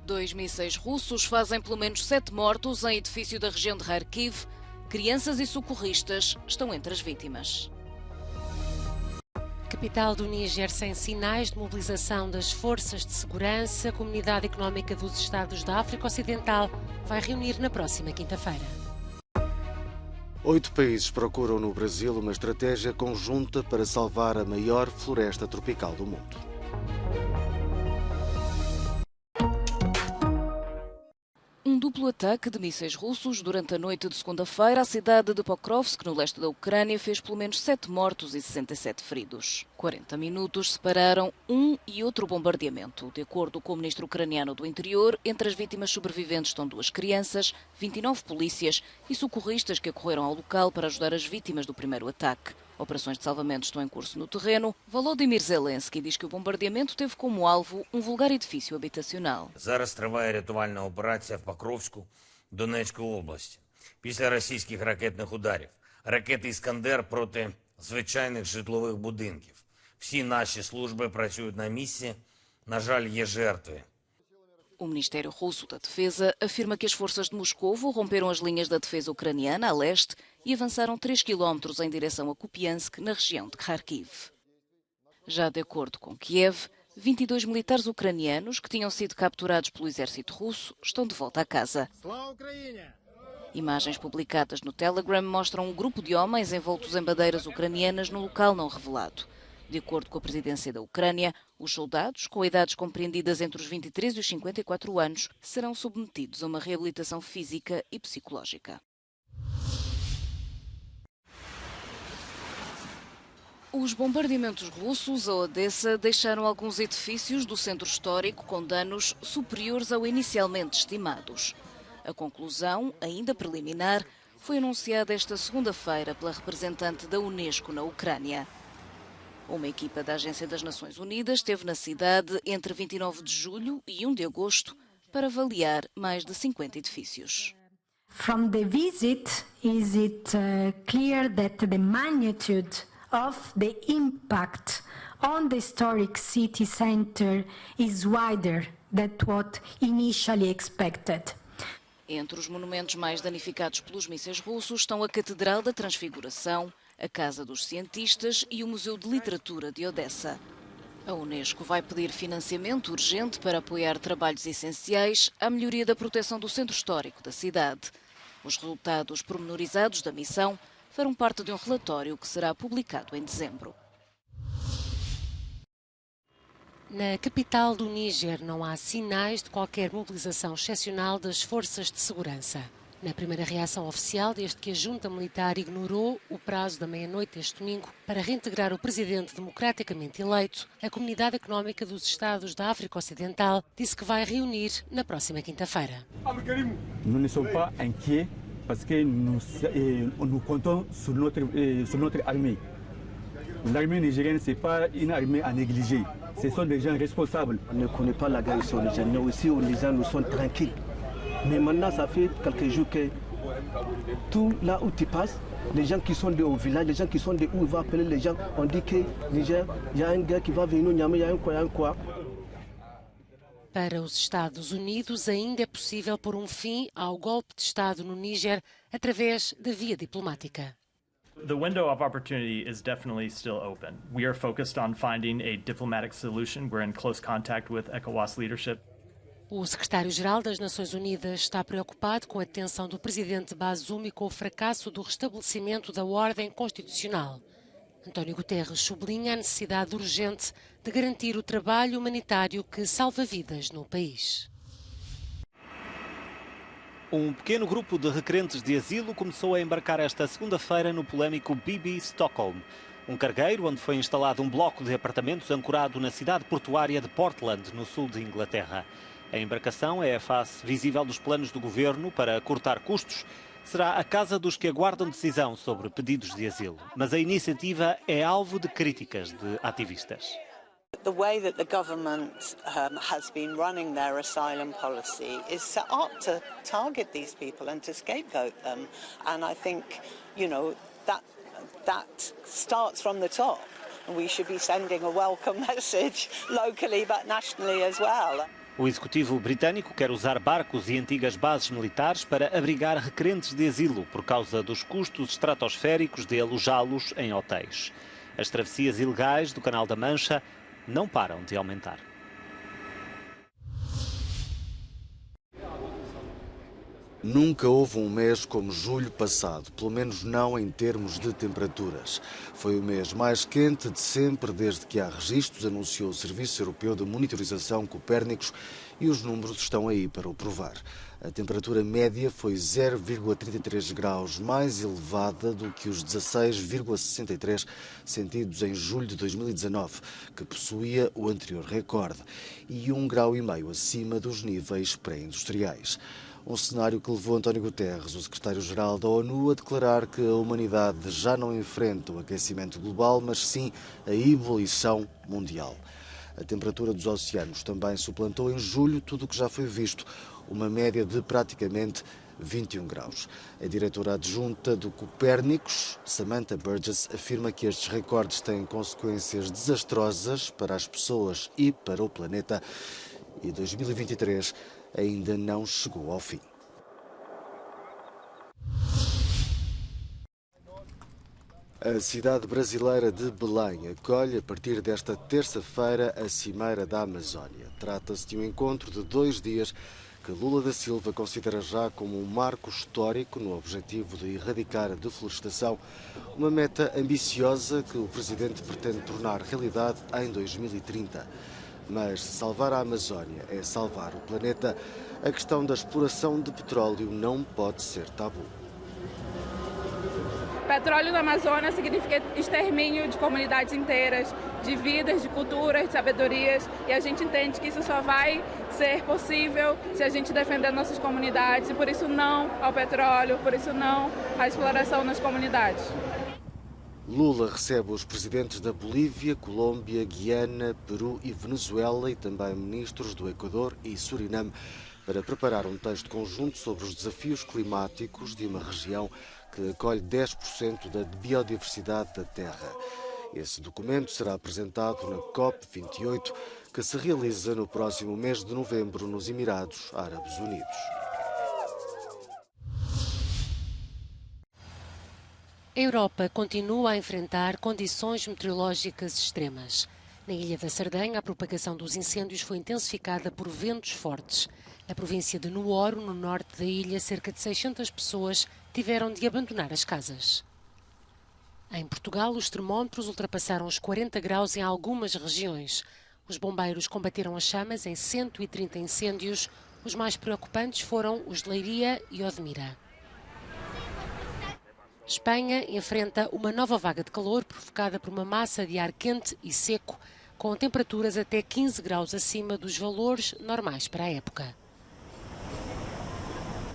Dois mísseis russos fazem pelo menos 7 mortos em edifício da região de Kharkiv. Crianças e socorristas estão entre as vítimas. Capital do Níger sem sinais de mobilização das forças de segurança. A Comunidade Económica dos Estados da África Ocidental vai reunir na próxima quinta-feira. 8 países procuram no Brasil uma estratégia conjunta para salvar a maior floresta tropical do mundo. Um duplo ataque de mísseis russos durante a noite de segunda-feira à cidade de Pokrovsk, no leste da Ucrânia, fez pelo menos 7 mortos e 67 feridos. 40 minutos separaram um e outro bombardeamento. De acordo com o ministro ucraniano do Interior, entre as vítimas sobreviventes estão 2 crianças, 29 polícias e socorristas que acorreram ao local para ajudar as vítimas do primeiro ataque. Operações de salvamento estão em curso no terreno. Volodymyr Zelensky diz que o bombardeamento teve como alvo um vulgar edifício habitacional. Зараз триває рятувальна операція в Покровську, Донецької області. Після російських ракетних ударів. Ракети «Іскандер» проти звичайних житлових будинків. Всі наші служби працюють на місці. На жаль, є жертви. O Ministério Russo da Defesa afirma que as forças de Moscovo romperam as linhas da defesa ucraniana a leste e avançaram 3 quilómetros em direção a Kupiansk, na região de Kharkiv. Já de acordo com Kiev, 22 militares ucranianos que tinham sido capturados pelo exército russo estão de volta a casa. Imagens publicadas no Telegram mostram um grupo de homens envoltos em bandeiras ucranianas no local não revelado. De acordo com a presidência da Ucrânia, os soldados, com idades compreendidas entre os 23 e os 54 anos, serão submetidos a uma reabilitação física e psicológica. Os bombardeamentos russos a Odessa deixaram alguns edifícios do centro histórico com danos superiores ao inicialmente estimados. A conclusão, ainda preliminar, foi anunciada esta segunda-feira pela representante da Unesco na Ucrânia. Uma equipa da Agência das Nações Unidas esteve na cidade entre 29 de julho e 1 de agosto para avaliar mais de 50 edifícios. From the visit, is it clear that the magnitude of the impact on the historic city center is wider than what initially expected? Entre os monumentos mais danificados pelos mísseis russos estão a Catedral da Transfiguração, a Casa dos Cientistas e o Museu de Literatura de Odessa. A Unesco vai pedir financiamento urgente para apoiar trabalhos essenciais à melhoria da proteção do centro histórico da cidade. Os resultados pormenorizados da missão farão parte de um relatório que será publicado em dezembro. Na capital do Níger não há sinais de qualquer mobilização excepcional das forças de segurança. Na primeira reação oficial, desde que a junta militar ignorou o prazo da meia-noite deste domingo para reintegrar o presidente democraticamente eleito, a Comunidade Económica dos Estados da África Ocidental disse que vai reunir na próxima quinta-feira. Nous ne sommes pas inquiets parce que nous comptons sur notre armée. L'armée nigérienne, ce n'est pas une armée à négliger. Ce sont des gens responsables. On ne connaît pas la guerre ici au Niger, mais aussi au Niger, nous sommes tranquilles. Mais maintenant, ça fait quelques jours que tout là où tu passes, les gens qui sont au village, les gens qui sont de où il va appeler les gens, on dit que Niger, il y a un gars qui va venir, il y a un quoi. Para os Estados Unidos, ainda é possível pôr um fim ao golpe de Estado no Níger através da via diplomática. The window of opportunity is definitely still open. We are focused on finding a diplomatic solution. We're in close contact with ECOWAS leadership. O secretário-geral das Nações Unidas está preocupado com a detenção do presidente Bazoum e com o fracasso do restabelecimento da ordem constitucional. António Guterres sublinha a necessidade urgente de garantir o trabalho humanitário que salva vidas no país. Um pequeno grupo de requerentes de asilo começou a embarcar esta segunda-feira no polémico BB Stockholm, um cargueiro onde foi instalado um bloco de apartamentos ancorado na cidade portuária de Portland, no sul de Inglaterra. A embarcação é a face visível dos planos do governo para cortar custos. Será a casa dos que aguardam decisão sobre pedidos de asilo. Mas a iniciativa é alvo de críticas de ativistas. The way that the government has been running their asylum policy is set up to target these people and to scapegoat them. And I think, that starts from the top. And we should be sending a welcome message locally but nationally as well. O executivo britânico quer usar barcos e antigas bases militares para abrigar requerentes de asilo por causa dos custos estratosféricos de alojá-los em hotéis. As travessias ilegais do Canal da Mancha não param de aumentar. Nunca houve um mês como julho passado, pelo menos não em termos de temperaturas. Foi o mês mais quente de sempre desde que há registros, anunciou o Serviço Europeu de Monitorização Copérnicos, e os números estão aí para o provar. A temperatura média foi 0,33 graus mais elevada do que os 16,63 sentidos em julho de 2019, que possuía o anterior recorde, e 1,5 grau acima dos níveis pré-industriais. Um cenário que levou António Guterres, o secretário-geral da ONU, a declarar que a humanidade já não enfrenta o aquecimento global, mas sim a ebulição mundial. A temperatura dos oceanos também suplantou em julho tudo o que já foi visto, uma média de praticamente 21 graus. A diretora adjunta do Copérnicos, Samantha Burgess, afirma que estes recordes têm consequências desastrosas para as pessoas e para o planeta, e 2023 ainda não chegou ao fim. A cidade brasileira de Belém acolhe a partir desta terça-feira a Cimeira da Amazónia. Trata-se de um encontro de 2 dias que Lula da Silva considera já como um marco histórico no objetivo de erradicar a deflorestação, uma meta ambiciosa que o presidente pretende tornar realidade em 2030. Mas se salvar a Amazónia é salvar o planeta, a questão da exploração de petróleo não pode ser tabu. Petróleo na Amazônia significa extermínio de comunidades inteiras, de vidas, de culturas, de sabedorias, e a gente entende que isso só vai ser possível se a gente defender nossas comunidades, e por isso não ao petróleo, por isso não à exploração nas comunidades. Lula recebe os presidentes da Bolívia, Colômbia, Guiana, Peru e Venezuela e também ministros do Equador e Suriname para preparar um texto conjunto sobre os desafios climáticos de uma região que acolhe 10% da biodiversidade da Terra. Esse documento será apresentado na COP28, que se realiza no próximo mês de novembro nos Emirados Árabes Unidos. A Europa continua a enfrentar condições meteorológicas extremas. Na Ilha da Sardenha, a propagação dos incêndios foi intensificada por ventos fortes. Na província de Nuoro, no norte da ilha, cerca de 600 pessoas tiveram de abandonar as casas. Em Portugal, os termómetros ultrapassaram os 40 graus em algumas regiões. Os bombeiros combateram as chamas em 130 incêndios. Os mais preocupantes foram os de Leiria e Odmira. Espanha enfrenta uma nova vaga de calor provocada por uma massa de ar quente e seco, com temperaturas até 15 graus acima dos valores normais para a época.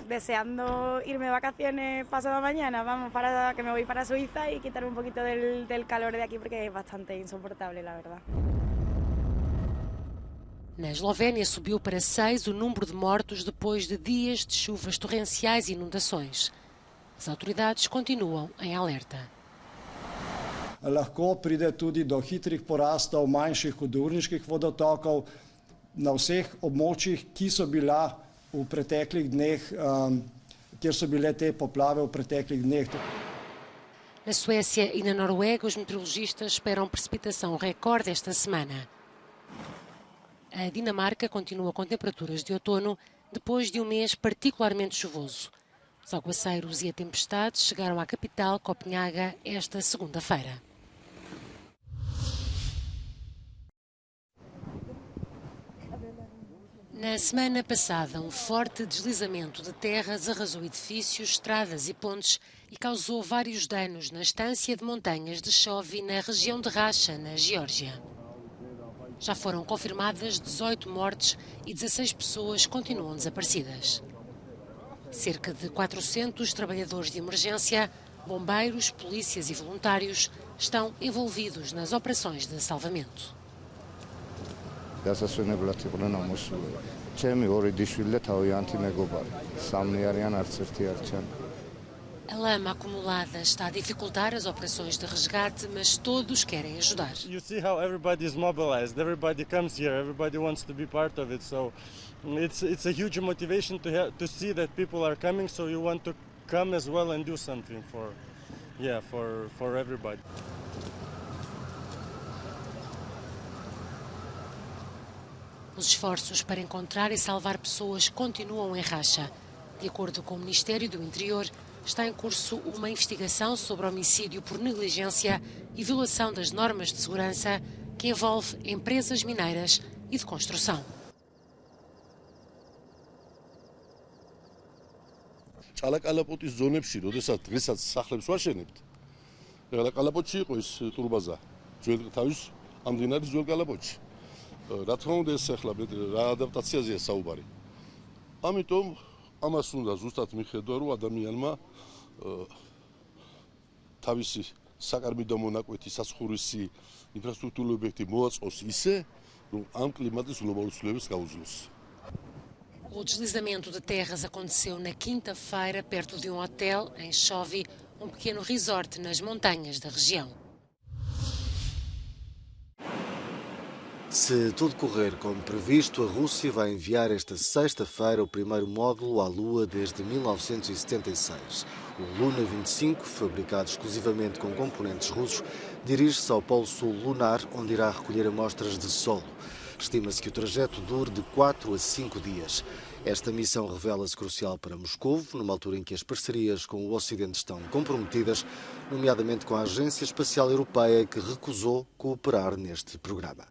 Deseando irme de vacaciones pasado mañana, vamos para que me voy para Suiza y quitarme un poquito del calor de aquí porque es bastante insoportable, la verdad. Na Eslovénia subiu para 6 o número de mortos depois de dias de chuvas torrenciais e inundações. As autoridades continuam em alerta. Lahko pride tudi do hitrih porastov manjših hudourniških vodotokov na vseh območjih, ki so bila v preteklih dneh, kjer so bile te poplave v preteklih dneh. Na Suécia e na Noruega, os meteorologistas esperam precipitação recorde esta semana. A Dinamarca continua com temperaturas de outono depois de um mês particularmente chuvoso. Os aguaceiros e a tempestade chegaram à capital, Copenhaga, esta segunda-feira. Na semana passada, um forte deslizamento de terras arrasou edifícios, estradas e pontes e causou vários danos na estância de montanhas de Chove, na região de Racha, na Geórgia. Já foram confirmadas 18 mortes e 16 pessoas continuam desaparecidas. Cerca de 400 trabalhadores de emergência, bombeiros, polícias e voluntários estão envolvidos nas operações de salvamento. A lama acumulada está a dificultar as operações de resgate, mas todos querem ajudar. You see how everybody is mobilized. Everybody comes here. Everybody wants to be part of it. So it's a huge motivation to see that people are coming. So you want to come as well and do something for everybody. Os esforços para encontrar e salvar pessoas continuam em Racha. De acordo com o Ministério do Interior, está em curso uma investigação sobre homicídio por negligência e violação das normas de segurança que envolve empresas mineiras e de construção. კალაკალაპოტის ზონებში, როდესაც დღესაც სახლებს ვაშენებთ, კალაკალაპოტში იყო ეს ტურბაზა, ძველ თავის ამ მდინარის ძველ კალაპოტში. რა თქმა უნდა, ეს ახლა რა ადაპტაციაზეა საუბარი. ამიტომ ამას უნდა ზუსტად მიხედვა, რომ ადამიანმა თავისი საკარბიდო მონაკვეთი, საცხოვრისი, ინფრასტრუქტურული ობიექტი მოაწყოს ისე, რომ ამ კლიმატის გლობალურ ცვლილებებს გაუძლოს. O deslizamento de terras aconteceu na quinta-feira perto de um hotel em Chove, um pequeno resort nas montanhas da região. Se tudo correr como previsto, a Rússia vai enviar esta sexta-feira o primeiro módulo à Lua desde 1976. O Luna 25, fabricado exclusivamente com componentes russos, dirige-se ao Polo Sul lunar, onde irá recolher amostras de solo. Estima-se que o trajeto dure de 4 a 5 dias. Esta missão revela-se crucial para Moscovo, numa altura em que as parcerias com o Ocidente estão comprometidas, nomeadamente com a Agência Espacial Europeia, que recusou cooperar neste programa.